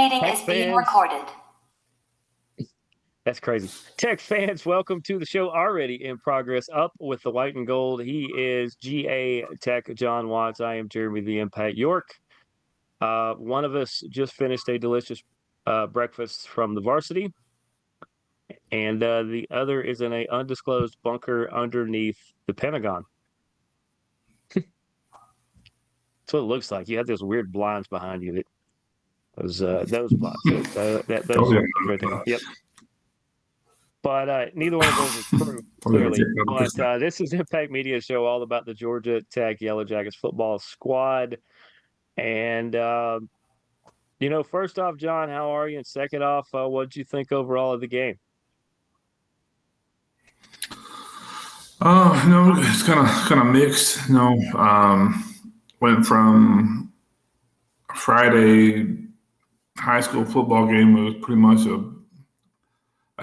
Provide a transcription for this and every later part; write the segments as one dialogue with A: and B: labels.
A: meeting
B: Tech
A: is being
B: fans,
A: recorded.
B: that's crazy. Tech fans, welcome to the show already in progress. Up with the white and gold. He is GaTechJon Watts. I am Jeremy the Impact York. One of us just finished a delicious breakfast from the varsity, and the other is in a undisclosed bunker underneath the Pentagon. That's what it looks like. You have those weird blinds behind you. Those blinds.
C: Oh,
B: Those
C: yeah.
B: right there. Yep. But neither one of those is true,
C: Oh, yeah,
B: clearly. But
C: 100%.
B: this is Impact Media Show, all about the Georgia Tech Yellow Jackets football squad. And first off, John, how are you? And second off, what did you think overall of the game?
C: It's kind of mixed. Went from Friday high school football game. It was pretty much a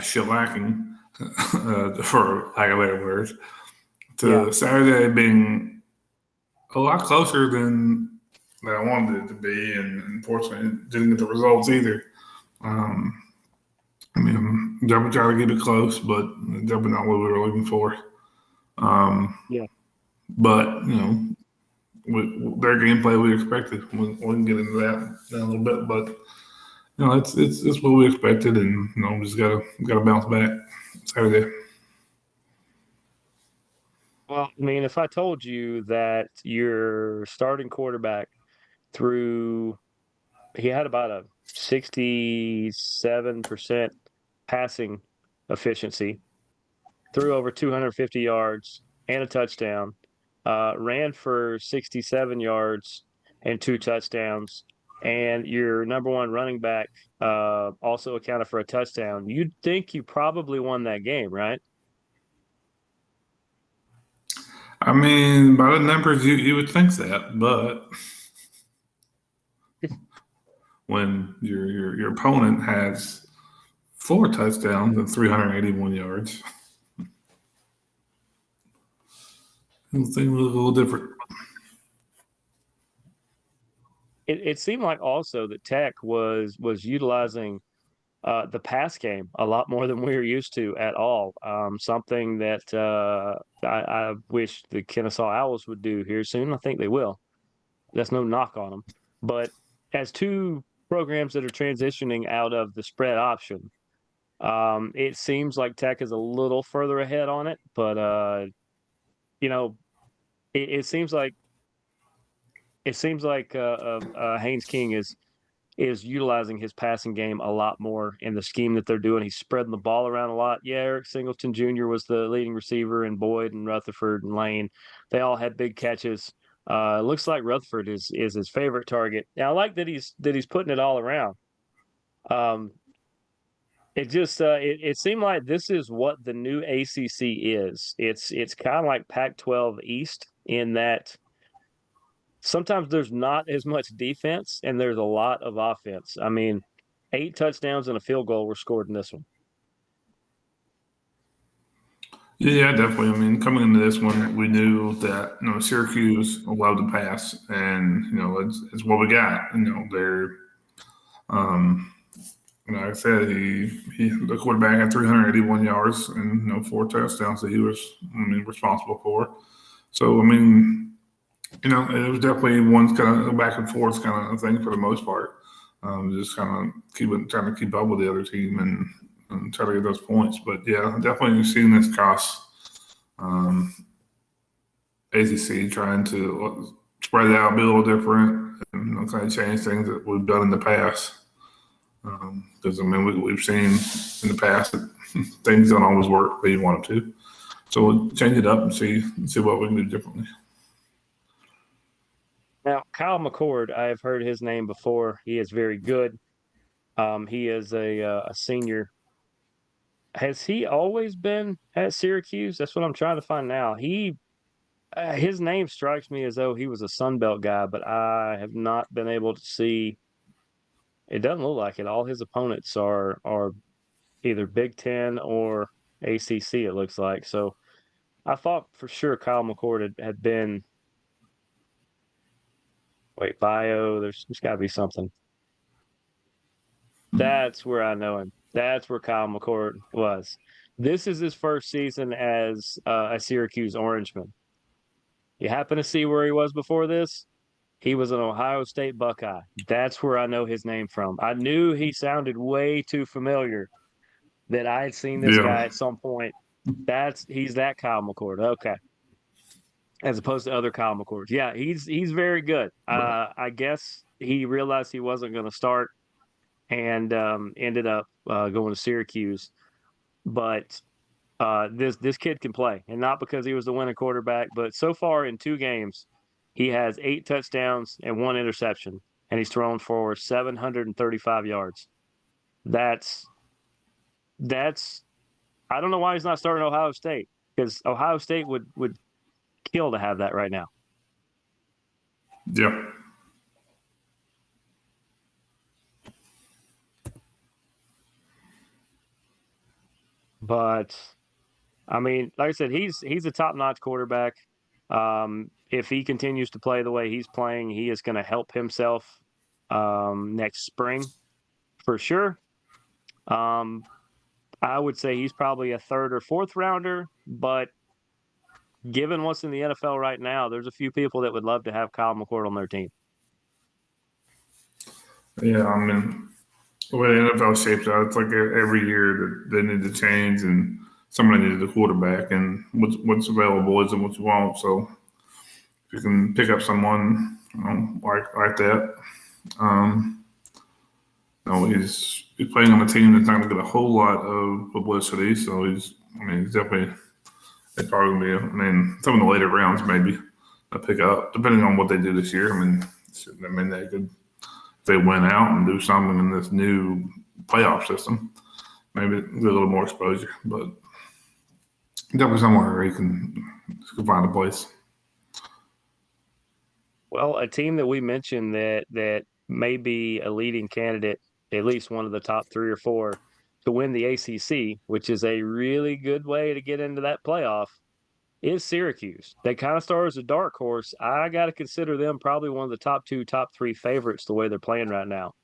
C: shellacking, for lack of better words,
B: Yeah.
C: to Saturday being a lot closer than I wanted it to be, and unfortunately didn't get the results either. Um, definitely trying to keep it close, but definitely not what we were looking for.
B: Yeah.
C: But with their gameplay, we expected. We can get into that in a little bit, but it's what we expected, and we just gotta bounce back Saturday.
B: Well, I mean, if I told you that your starting quarterback he had about a 67% passing efficiency, threw over 250 yards and a touchdown, ran for 67 yards and two touchdowns, and your number one running back also accounted for a touchdown. You'd think you probably won that game, right?
C: I mean, by the numbers, you would think that, but when your opponent has four touchdowns and 381 yards, things look a little different.
B: It seemed like also that Tech was utilizing the pass game a lot more than we were used to at all. Something that I wish the Kennesaw Owls would do here soon. I think they will. That's no knock on them. But as two programs that are transitioning out of the spread option, it seems like Tech is a little further ahead on it. But you know, it seems like Haynes King is utilizing his passing game a lot more in the scheme that they're doing. He's spreading the ball around a lot. Yeah, Eric Singleton Jr. was the leading receiver, and Boyd and Rutherford and Lane, they all had big catches. Looks like Rutherford is his favorite target. Now, I like that he's putting it all around. Um, it seemed like this is what the new ACC is. It's kind of like Pac-12 East in that sometimes there's not as much defense and there's a lot of offense. I mean, 8 touchdowns and a field goal were scored in this one.
C: Yeah, definitely. I mean, coming into this one, we knew that Syracuse allowed to pass, and it's what we got. Um, like I said, the quarterback had 381 yards and 4 touchdowns that he was responsible for. So it was definitely one kind of back and forth kind of thing for the most part. Just kind of trying to keep up with the other team and try to get those points. But yeah, definitely seeing this cross ACC trying to spread it out, be a little different, and kind of change things that we've done in the past. Because we've seen in the past that things don't always work the way you want them to. So we'll change it up and see what we can do differently.
B: Now, Kyle McCord, I have heard his name before. He is very good. He is a senior. Has he always been at Syracuse? That's what I'm trying to find now. His name strikes me as though he was a Sun Belt guy, but I have not been able to see. It doesn't look like it. All his opponents are either Big Ten or ACC. It looks like. So I thought for sure Kyle McCord had been. Wait, bio. There's got to be something. That's where I know him. That's where Kyle McCord was. This is his first season as a Syracuse Orangeman. You happen to see where he was before this? He was an Ohio State Buckeye. That's where I know his name from. I knew he sounded way too familiar that I had seen this
C: Yeah,
B: guy at some point. He's that Kyle McCord. Okay. As opposed to other Kyle McCords. Yeah, he's very good. I guess he realized he wasn't going to start and ended up going to Syracuse. But this kid can play, and not because he was the winning quarterback, but so far in 2 games, he has 8 touchdowns and 1 interception, and he's thrown for 735 yards. That's that's I don't know why he's not starting Ohio State, because Ohio State would kill to have that right now.
C: yeah,
B: But I mean, like I said, he's a top-notch quarterback. If he continues to play the way he's playing, he is going to help himself next spring for sure. Um, I would say he's probably a third or fourth rounder, but given what's in the NFL right now, there's a few people that would love to have Kyle McCord on their team.
C: yeah. I mean, the way the NFL shapes out, it's like every year that they need to change, and somebody needs a quarterback, and what's available isn't what you want. So if you can pick up someone like that, um, he's playing on a team that's not going to get a whole lot of publicity. So he's definitely it's probably going to be. I mean, some of the later rounds maybe a pick up depending on what they do this year. They could if they win out and do something in this new playoff system, maybe get a little more exposure. But definitely somewhere where he can find a place.
B: Well, a team that we mentioned that may be a leading candidate, at least one of the top 3 or 4, to win the ACC, which is a really good way to get into that playoff, is Syracuse. They kind of start as a dark horse. I got to consider them probably one of the top 2, top 3 favorites the way they're playing right now.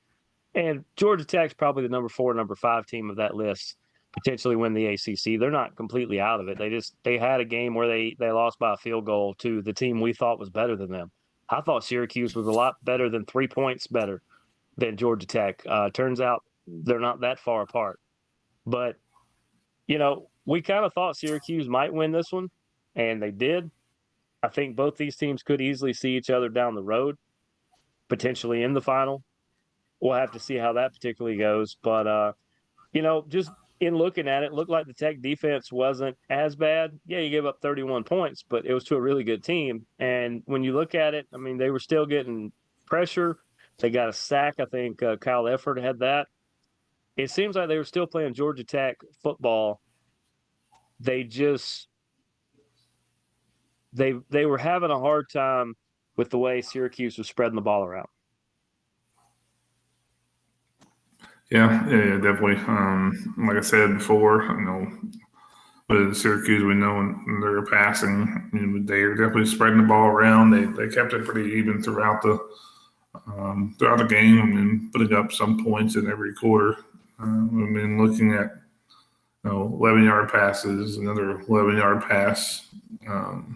B: And Georgia Tech's probably the number 4, number 5 team of that list, potentially win the ACC. They're not completely out of it. They had a game where they lost by a field goal to the team we thought was better than them. I thought Syracuse was a lot better than 3 points better than Georgia Tech. Turns out they're not that far apart. But we kind of thought Syracuse might win this one, and they did. I think both these teams could easily see each other down the road, potentially in the final. We'll have to see how that particularly goes. But just in looking at it, looked like the Tech defense wasn't as bad. Yeah, you gave up 31 points, but it was to a really good team. And when you look at it, I mean, they were still getting pressure. They got a sack. I think Kyle Efford had that. It seems like they were still playing Georgia Tech football. They just they were having a hard time with the way Syracuse was spreading the ball around.
C: Yeah, definitely. Like I said before, with Syracuse, we know when they're passing, they're definitely spreading the ball around. They kept it pretty even throughout the game. I mean, putting up some points in every quarter. Looking at 11-yard passes, another 11-yard pass, Kyle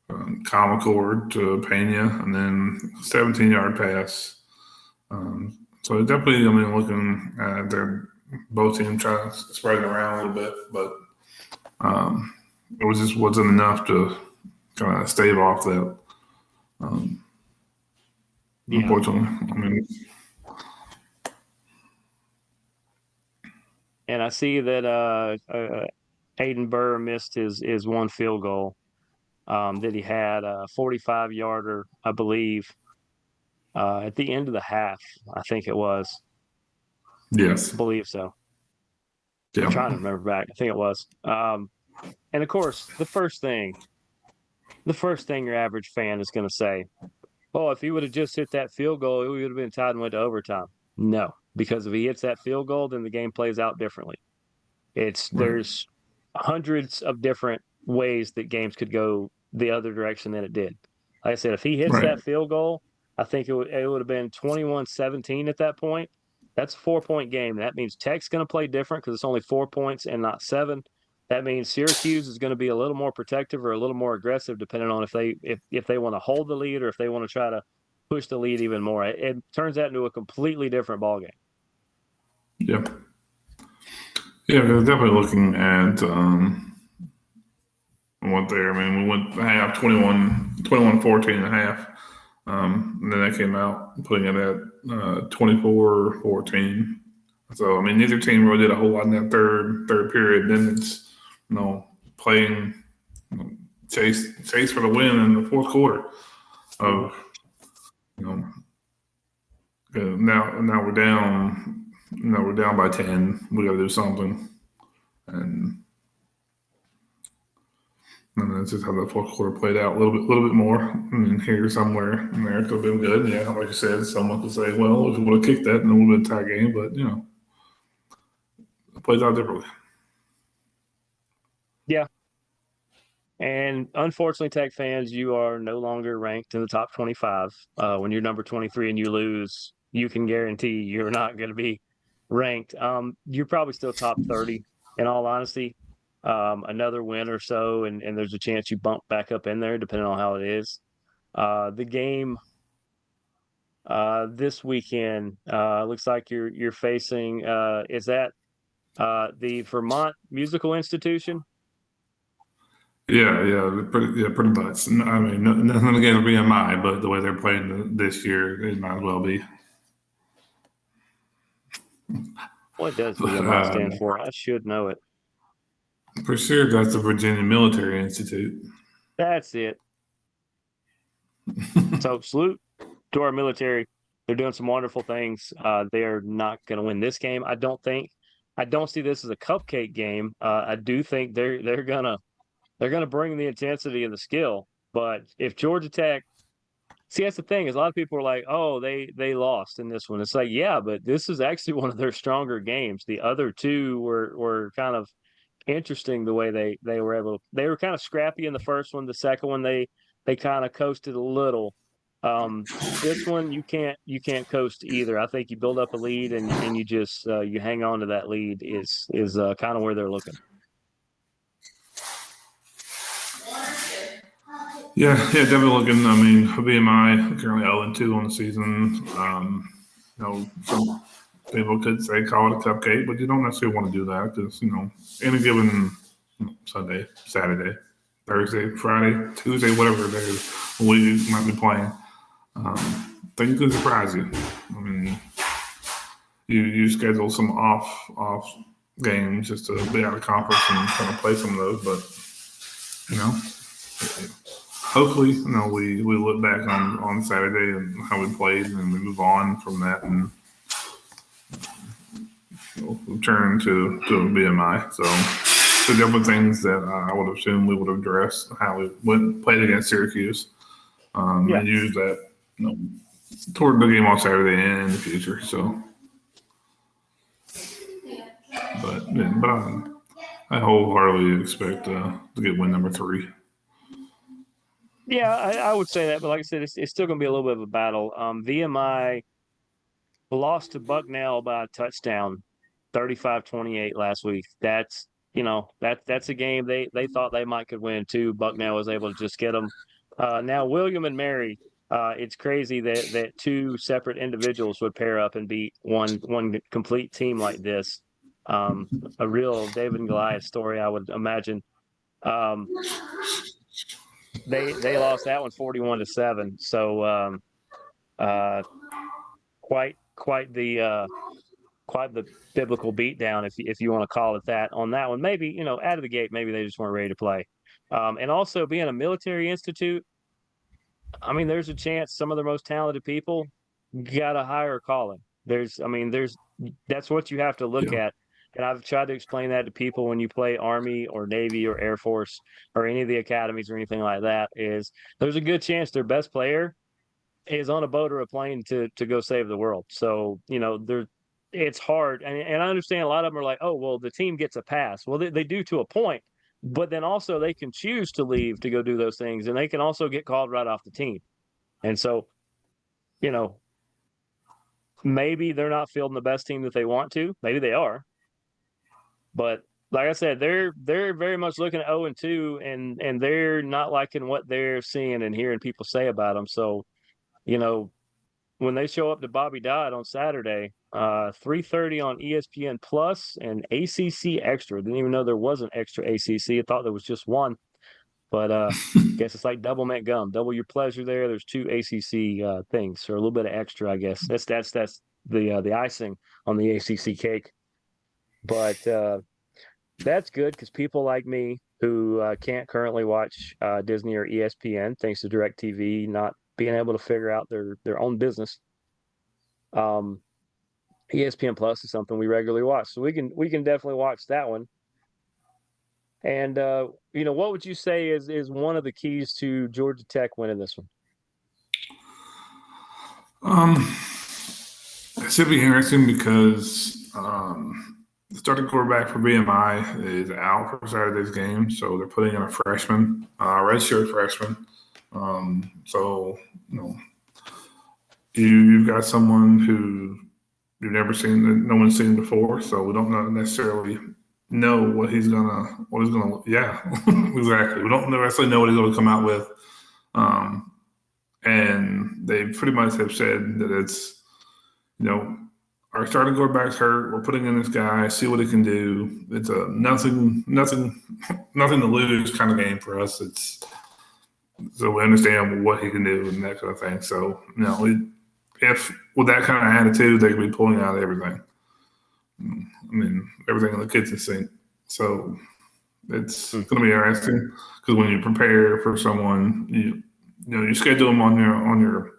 C: McCord to Pena, and then 17-yard pass. So definitely, looking at their both teams trying to spread it around a little bit, but it wasn't enough to kind of stave off that. Um,
B: Yeah.
C: Unfortunately,
B: And I see that Hayden Burr missed his 1 field goal that he had, a 45-yarder, I believe, at the end of the half. I think it was. I
C: yes,
B: believe so. I'm trying to
C: yeah,
B: remember back. I think it was. And of course, the first thing your average fan is going to say, "Oh, if he would have just hit that field goal, it would have been tied and went to overtime." No, because if he hits that field goal, then the game plays out differently.
C: right,
B: There's hundreds of different ways that games could go the other direction than it did. Like I said, if he hits
C: right,
B: that field goal, I think it would have been 21-17 at that point. That's a 4-point game. That means Tech's going to play different because it's only 4 points and not 7. That means Syracuse is going to be a little more protective or a little more aggressive, depending on if they want to hold the lead or if they want to try to push the lead even more. It turns that into a completely different ball game.
C: Yeah. Yeah, they're definitely looking at what there. I mean, we went half 21-14 and a half. And then they came out putting it at 24-14. So I mean, neither team really did a whole lot in that third period. Then it's playing chase for the win in the fourth quarter.
B: Mhm.
C: Of you know now we're down. We're down by 10. We got to do something, and that's just how the fourth quarter played out. A little bit more. I mean, here somewhere in there could have been good. Yeah, like you said, someone could say, "Well, if we would have kicked that, then it would have been a tie game." But it plays out differently.
B: Yeah. And unfortunately, Tech fans, you are no longer ranked in the top 25. When you're number 23 and you lose, you can guarantee you're not going to be ranked. You're probably still top 30, in all honesty. Another win or so, and there's a chance you bump back up in there, depending on how it is. The game this weekend looks like you're facing. Is that the Vermont Musical Institution?
C: Pretty much. I mean, nothing against BMI, but the way they're playing this year, it might as well be.
B: What does VMI stand
C: Uh,
B: for? I should know it.
C: for sure, that's the Virginia Military Institute.
B: That's it. So salute to our military. They're doing some wonderful things. They're not going to win this game, I don't think. I don't see this as a cupcake game. I do think they're gonna bring the intensity and the skill. But if Georgia Tech, see, that's the thing is a lot of people are like, oh, they lost in this one. It's like, yeah, but this is actually one of their stronger games. The other two were kind of interesting the way they were able. They were kind of scrappy in the first one. The second one they kind of coasted a little. This one you can't coast either. I think you build up a lead and you just you hang on to that lead is kind of where they're looking.
C: Yeah, definitely looking. I mean, BMI currently 0-2 on the season. Some people could say call it a cupcake, but you don't necessarily want to do that because any given Sunday, Saturday, Thursday, Friday, Tuesday, whatever day we might be playing, things could surprise you. I mean, you schedule some off games just to be out of conference and kind of play some of those, but hopefully, we look back on Saturday and how we played, and we move on from that and return to BMI. So, the different things that I would assume we would have addressed how we played against Syracuse,
B: Yeah.
C: and use that toward the game on Saturday and in the future. So, but I wholeheartedly expect to get win number 3.
B: Yeah, I would say that, but like I said, it's still going to be a little bit of a battle. VMI lost to Bucknell by a touchdown, 35-28 last week. That's a game they thought they might could win too. Bucknell was able to just get them. Now William and Mary, it's crazy that two separate individuals would pair up and beat one complete team like this. A real David and Goliath story, I would imagine. Um, they lost that one 41-7. So uh, quite the biblical beatdown, if you want to call it that, on that one. Maybe out of the gate, maybe they just weren't ready to play. And also being a military institute, I mean, there's a chance some of the most talented people got a higher calling. There's that's what you have to look
C: Yeah,
B: at. And I've tried to explain that to people when you play Army or Navy or Air Force or any of the academies or anything like that, is there's a good chance their best player is on a boat or a plane to go save the world. So, it's hard. And I understand a lot of them are like, oh, well, the team gets a pass. Well, they do to a point, but then also they can choose to leave to go do those things, and they can also get called right off the team. And so, you know, maybe they're not fielding the best team that they want to. Maybe they are, but like I said, they're very much looking at 0-2, and they're not liking what they're seeing and hearing people say about them. So, you know, when they show up to Bobby Dodd on Saturday, 3:30 on ESPN Plus and ACC Extra. Didn't even know there was an extra ACC. I thought there was just one, but guess it's like double mint gum, double your pleasure there. There's two ACC things, or a little bit of extra, I guess. That's the icing on the ACC cake. But that's good because people like me who can't currently watch Disney or ESPN thanks to DirecTV not being able to figure out their own business. Um, ESPN Plus is something we regularly watch, so we can definitely watch that one. And what would you say is one of the keys to Georgia Tech winning this one?
C: Um, it should be interesting because the starting quarterback for BMI is out for Saturday's game, so they're putting in a freshman, redshirt freshman. So you know, you've got someone who you've never seen, that no one's seen before, so we don't necessarily know yeah, exactly. We don't necessarily know what he's gonna come out with. Um, and they pretty much have said that it's, our starting quarterback's hurt. We're putting in this guy, see what he can do. It's a nothing to lose kind of game for us. It's so we understand what he can do and that kind of thing. So, if with that kind of attitude, they could be pulling out everything. I mean, everything in the kitchen sink. So it's
B: Hmm.
C: going to be interesting because when you prepare for someone, you schedule them on your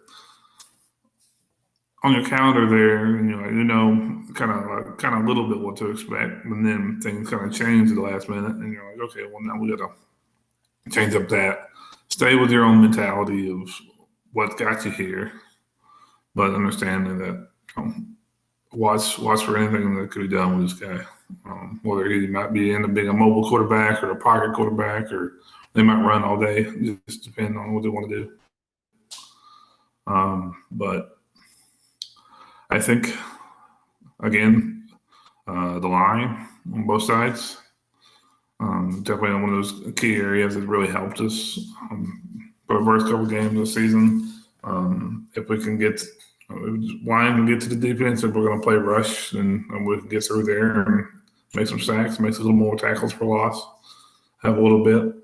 C: calendar there, and kind of a little bit what to expect, and then things kind of change at the last minute, and you're like, okay, well now we got to change up that. Stay with your own mentality of what got you here, but understanding that watch for anything that could be done with this guy. Whether he might be end up being a mobile quarterback or a pocket quarterback, or they might run all day. Just depend on what they want to do. But I think again, the line on both sides definitely one of those key areas that really helped us for the first couple games of the season. If we can get line and get to the defense, if we're going to play rush, and we can get through there and make some sacks, make a little more tackles for loss, have a little bit.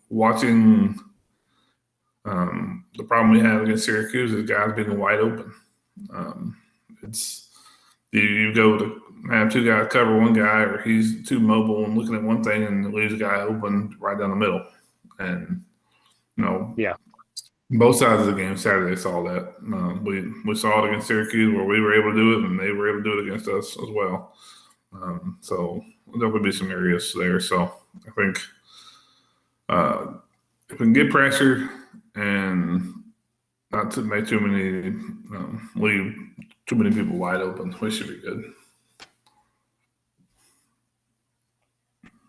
C: Watching the problem we had against Syracuse is guys being wide open. It's you go to have two guys cover one guy, or he's too mobile and looking at one thing, and leaves a guy open right down the middle. And
B: Yeah.
C: both sides of the game Saturday saw that. We saw it against Syracuse where we were able to do it, and they were able to do it against us as well. So there would be some areas there. So I think if we can get pressure and not to make too many leave too many people wide open, we should be good.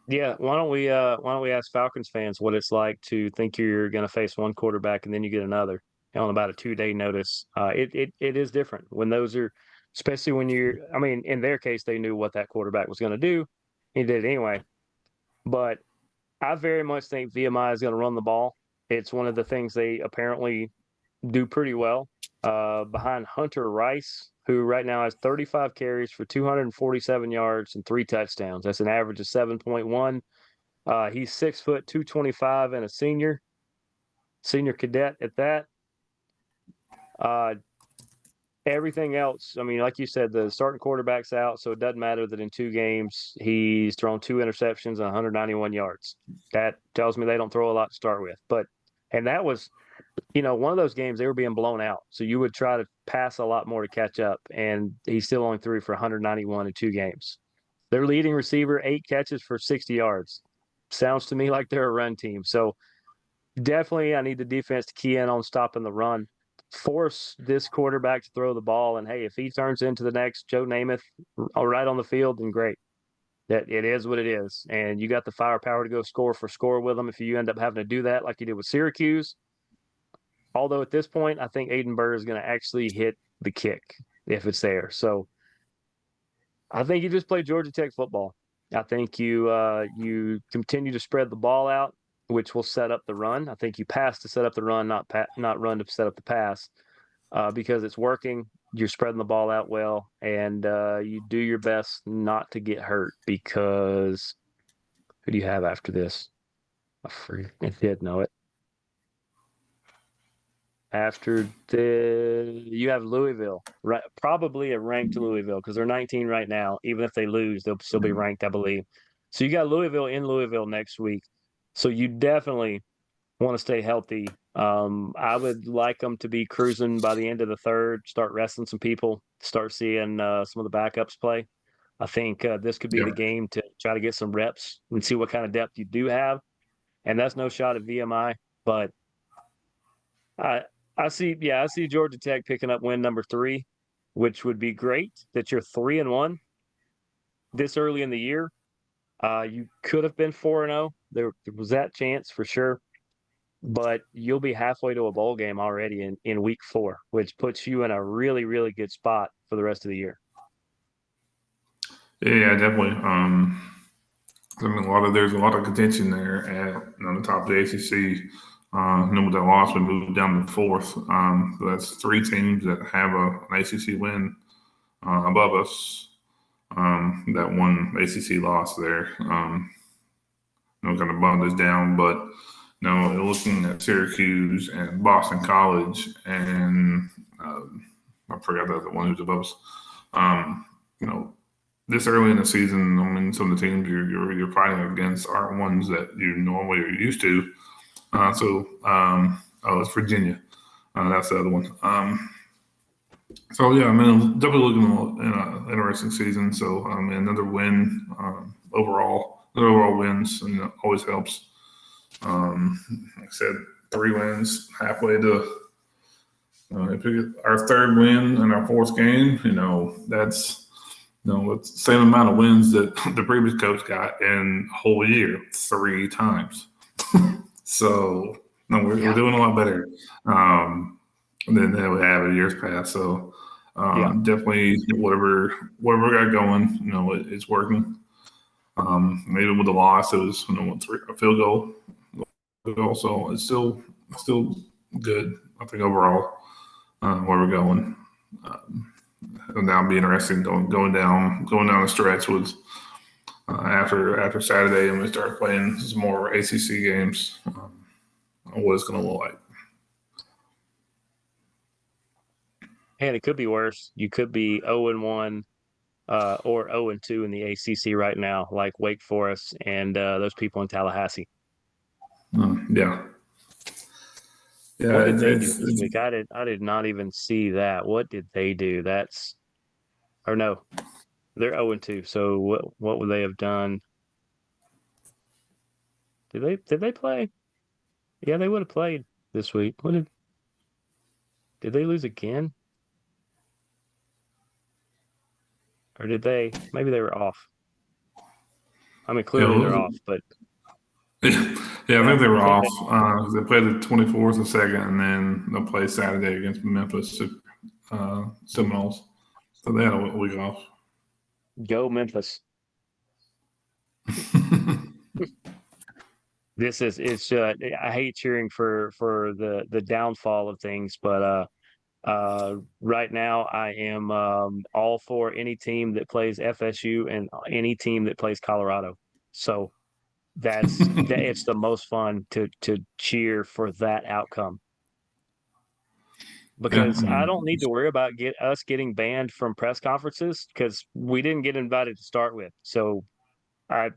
B: Yeah, why don't we ask Falcons fans what it's like to think you're going to face one quarterback and then you get another on about a 2-day notice. It is different when those are, especially when you're. I mean, in their case, they knew what that quarterback was going to do. He did it anyway. But I very much think VMI is going to run the ball. It's one of the things they apparently do pretty well behind Hunter Rice, who right now has 35 carries for 247 yards and 3 touchdowns. That's an average of 7.1. He's 6 foot 225 and a senior cadet at that. Uh, Everything else, I mean, like you said, the starting quarterback's out, so it doesn't matter that in 2 games he's thrown 2 interceptions and 191 yards. That tells me they don't throw a lot to start with. And that was, one of those games they were being blown out, so you would try to pass a lot more to catch up, and he still only threw for 191 in 2 games. Their leading receiver, 8 catches for 60 yards. Sounds to me like they're a run team. So definitely I need the defense to key in on stopping the run, force this quarterback to throw the ball, and hey, if he turns into the next Joe Namath right on the field, then great. That it is what it is, and you got the firepower to go score for score with them if you end up having to do that like you did with Syracuse. Although at this point, I think Aiden Burr is going to actually hit the kick. if it's there. So I think you just play Georgia Tech football. I think you continue to spread the ball out, which will set up the run. I think you pass to set up the run, not run to set up the pass, because it's working. You're spreading the ball out well, and you do your best not to get hurt. Because who do you have after this? I did know it. After you have Louisville, right? Probably a ranked Louisville because they're 19 right now. Even if they lose, they'll still be ranked, I believe. So you got Louisville in Louisville next week. So you definitely want to stay healthy. I would like them to be cruising by the end of the third, start resting some people, start seeing some of the backups play. I think this could be
C: Yeah.
B: the game to try to get some reps and see what kind of depth you do have. And that's no shot at VMI, but I I see Georgia Tech picking up win number three, which would be great that you're 3-1 this early in the year. You could have been 4-0. There was that chance for sure, but you'll be halfway to a bowl game already in week four, which puts you in a really, really good spot for the rest of the year.
C: Yeah, definitely. I mean, there's a lot of contention there at on the top of the ACC. With that loss, we moved down to fourth. So that's three teams that have an ACC win above us. That one ACC loss there, kind of bummed us down. But looking at Syracuse and Boston College, and I forgot the other one who's above us. Um, you know, this early in the season, I mean, some of the teams you're fighting against aren't ones that you normally are used to. It's Virginia. That's the other one. So yeah, I mean, definitely looking at an interesting season. So another win another overall wins, always helps. Like I said, three wins, halfway to if we get our third win in our fourth game, that's it's the same amount of wins that the previous coach got in a whole year, three times. So we're
B: Yeah,
C: doing a lot better than we have in years past. So
B: yeah.
C: definitely whatever we got going, it's working. Even with the loss, it was a field goal. So it's still good. I think overall where we're going. It'll now be interesting going down the stretch with after Saturday, and we start playing some more ACC games. What it's going to look like.
B: And it could be worse. You could be 0-1 or 0-2 in the ACC right now, like Wake Forest and those people in Tallahassee.
C: Yeah, yeah.
B: What did they do this
C: It's
B: week? I did not even see that. What did they do? That's or no, they're 0-2. So what would they have done? Did they play? Yeah, they would have played this week. Did they lose again? Or did they maybe they were off. I mean
C: yeah,
B: clearly they're off, but
C: yeah. I
B: yeah,
C: think they
B: I
C: were
B: think
C: off.
B: they
C: They played the 24th and second, and then they'll play Saturday against Memphis Seminoles. So they had a week off.
B: go Memphis. This is it's I hate cheering for the downfall of things, but right now I am all for any team that plays FSU and any team that plays Colorado. So it's the most fun to cheer for that outcome
C: Yeah,
B: because
C: I
B: I
C: mean,
B: don't need to worry about us getting banned from press conferences because we didn't get invited to start with. So I'm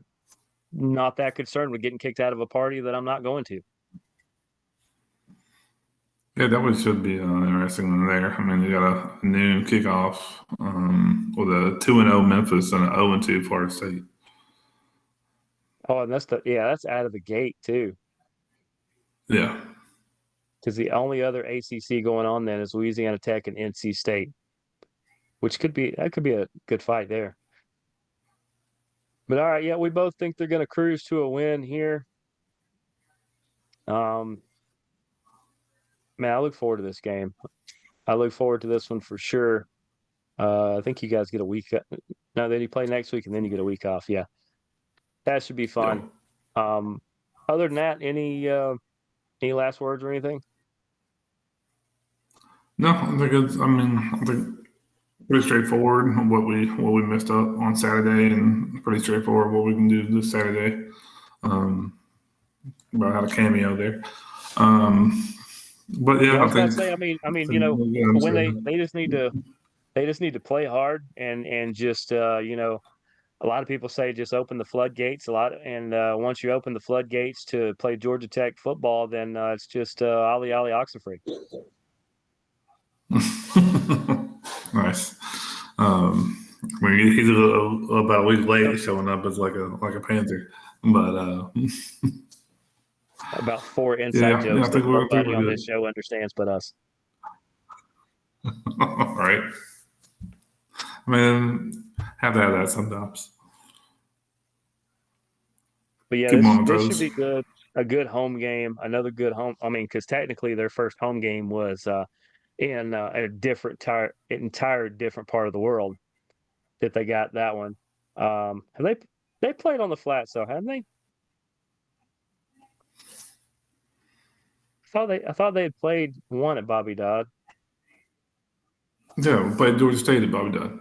B: not that concerned with getting kicked out of a party that I'm not going to.
C: yeah, that one should be an interesting one there. I mean, you got a noon kickoff with a 2-0 Memphis and an 0-2 Florida State.
B: Oh, and that's out of the gate too.
C: Yeah,
B: Because the only other ACC going on then is Louisiana Tech and NC State, which could be a good fight there. But all right, yeah, we both think they're going to cruise to a win here. Um, man, I look forward to this game. I look forward to this one for sure. I think you guys get a week. No, then you play next week and then you get a week off. Yeah, that should be
C: Yeah.
B: fun. Um, other than that, any last words or anything?
C: No, I think it's. I mean, I think pretty straightforward what we messed up on Saturday, and pretty straightforward what we can do this Saturday. Um, about how to cameo there. Um, but
B: Yeah, I
C: yeah, I
B: was about to
C: think,
B: say.
C: yeah, I'm
B: When
C: saying.
B: they just need to play hard and just a lot of people say just open the floodgates a lot, and once you open the floodgates to play Georgia Tech football, then it's just ollie ollie oxenfree.
C: Nice. I mean, he's about a week late showing up as like a Panther, but
B: About four inside
C: yeah,
B: jokes
C: I
B: that
C: think
B: nobody
C: we're
B: on this
C: good.
B: show understands but us.
C: All right. I mean, have to have that sometimes.
B: But yeah,
C: Keep them on the
B: this should
C: toes.
B: be good. A good home game, another good home. I mean, because technically their first home game was in a entire different part of the world that they got that one. Have they played on the flat, so haven't they? I thought they had played one at Bobby Dodd.
C: Yeah, we played Georgia State at Bobby Dodd.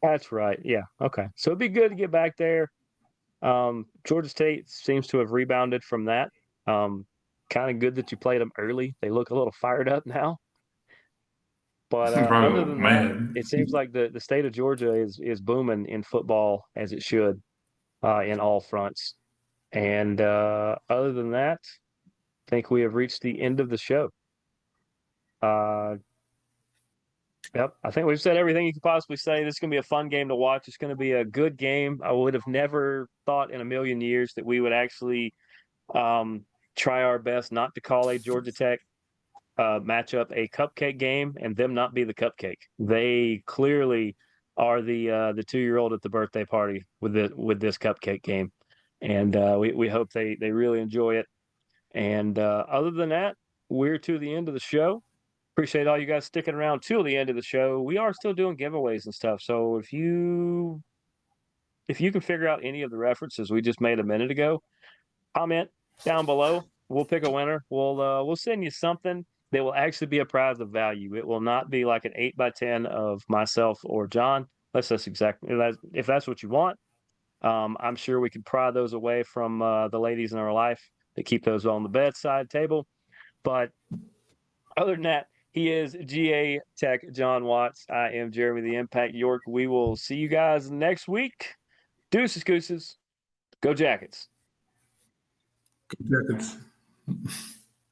B: That's right. Yeah. Okay. So it'd be good to get back there. Georgia State seems to have rebounded from that. Kind of good that you played them early. They look a little fired up now. But other
C: Bro,
B: than that,
C: man.
B: it seems like the state of Georgia is booming in football as it should in all fronts. And other than that, I think we have reached the end of the show. Uh, yep, I think we've said everything you could possibly say. This is going to be a fun game to watch. It's going to be a good game. I would have never thought in a million years that we would actually um, try our best not to call a Georgia Tech matchup a cupcake game and them not be the cupcake. They clearly are the 2-year-old at the birthday party with this cupcake game, and we hope they really enjoy it. And other than that, we're to the end of the show. Appreciate all you guys sticking around till the end of the show. We are still doing giveaways and stuff. So if you can figure out any of the references we just made a minute ago, comment down below. We'll pick a winner. We'll send you something that will actually be a prize of value. It will not be like an 8x10 of myself or John. That's exactly that. If that's what you want, I'm sure we could pry those away from the ladies in our life that keep those on the bedside table. But other than that, he is GA Tech John Watts. I am Jeremy the Impact York. We will see you guys next week. Deuces, gooses. Go Jackets.
C: Jackets.